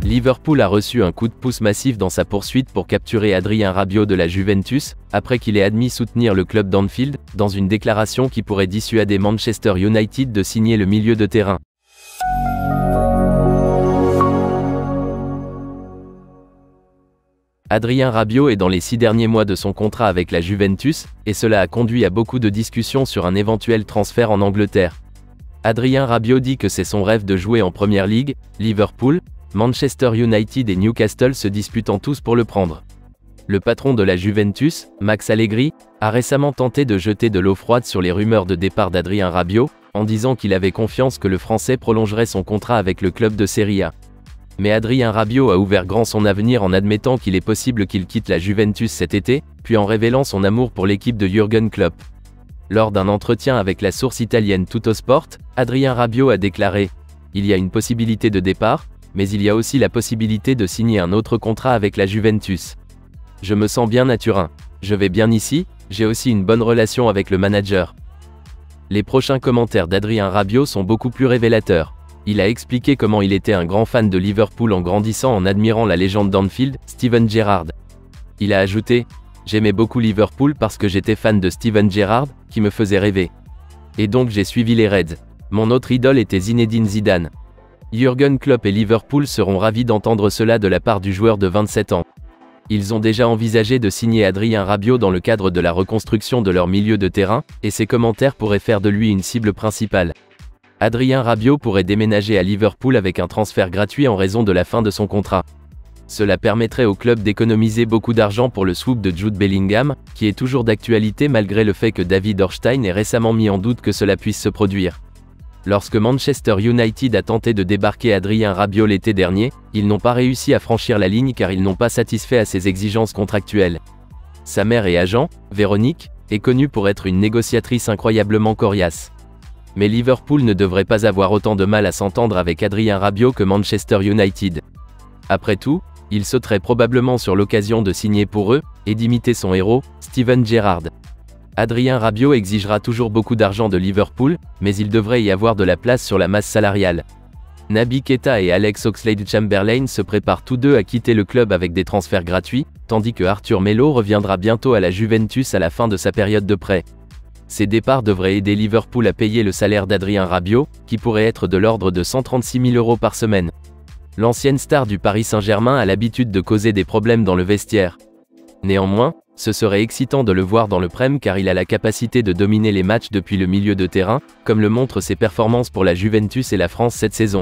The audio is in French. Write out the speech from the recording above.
Liverpool a reçu un coup de pouce massif dans sa poursuite pour capturer Adrien Rabiot de la Juventus, après qu'il ait admis soutenir le club d'Anfield, dans une déclaration qui pourrait dissuader Manchester United de signer le milieu de terrain. Adrien Rabiot est dans les 6 derniers mois de son contrat avec la Juventus, et cela a conduit à beaucoup de discussions sur un éventuel transfert en Angleterre. Adrien Rabiot dit que c'est son rêve de jouer en Premier League, Liverpool, Manchester United et Newcastle se disputant tous pour le prendre. Le patron de la Juventus, Max Allegri, a récemment tenté de jeter de l'eau froide sur les rumeurs de départ d'Adrien Rabiot, en disant qu'il avait confiance que le Français prolongerait son contrat avec le club de Serie A. Mais Adrien Rabiot a ouvert grand son avenir en admettant qu'il est possible qu'il quitte la Juventus cet été, puis en révélant son amour pour l'équipe de Jürgen Klopp. Lors d'un entretien avec la source italienne Tuttosport, Adrien Rabiot a déclaré « Il y a une possibilité de départ, mais il y a aussi la possibilité de signer un autre contrat avec la Juventus. Je me sens bien à Turin. Je vais bien ici, j'ai aussi une bonne relation avec le manager. » Les prochains commentaires d'Adrien Rabiot sont beaucoup plus révélateurs. Il a expliqué comment il était un grand fan de Liverpool en grandissant en admirant la légende d'Anfield, Steven Gerrard. Il a ajouté « J'aimais beaucoup Liverpool parce que j'étais fan de Steven Gerrard, qui me faisait rêver. Et donc j'ai suivi les Reds. Mon autre idole était Zinedine Zidane. » Jürgen Klopp et Liverpool seront ravis d'entendre cela de la part du joueur de 27 ans. Ils ont déjà envisagé de signer Adrien Rabiot dans le cadre de la reconstruction de leur milieu de terrain, et ses commentaires pourraient faire de lui une cible principale. Adrien Rabiot pourrait déménager à Liverpool avec un transfert gratuit en raison de la fin de son contrat. Cela permettrait au club d'économiser beaucoup d'argent pour le swoop de Jude Bellingham, qui est toujours d'actualité malgré le fait que David Ornstein ait récemment mis en doute que cela puisse se produire. Lorsque Manchester United a tenté de débarquer Adrien Rabiot l'été dernier, ils n'ont pas réussi à franchir la ligne car ils n'ont pas satisfait à ses exigences contractuelles. Sa mère et agent, Véronique, est connue pour être une négociatrice incroyablement coriace. Mais Liverpool ne devrait pas avoir autant de mal à s'entendre avec Adrien Rabiot que Manchester United. Après tout, il sauterait probablement sur l'occasion de signer pour eux, et d'imiter son héros, Steven Gerrard. Adrien Rabiot exigera toujours beaucoup d'argent de Liverpool, mais il devrait y avoir de la place sur la masse salariale. Naby Keita et Alex Oxlade-Chamberlain se préparent tous deux à quitter le club avec des transferts gratuits, tandis que Arthur Melo reviendra bientôt à la Juventus à la fin de sa période de prêt. Ces départs devraient aider Liverpool à payer le salaire d'Adrien Rabiot, qui pourrait être de l'ordre de 136 000 € par semaine. L'ancienne star du Paris Saint-Germain a l'habitude de causer des problèmes dans le vestiaire. Néanmoins, ce serait excitant de le voir dans le Prem car il a la capacité de dominer les matchs depuis le milieu de terrain, comme le montrent ses performances pour la Juventus et la France cette saison.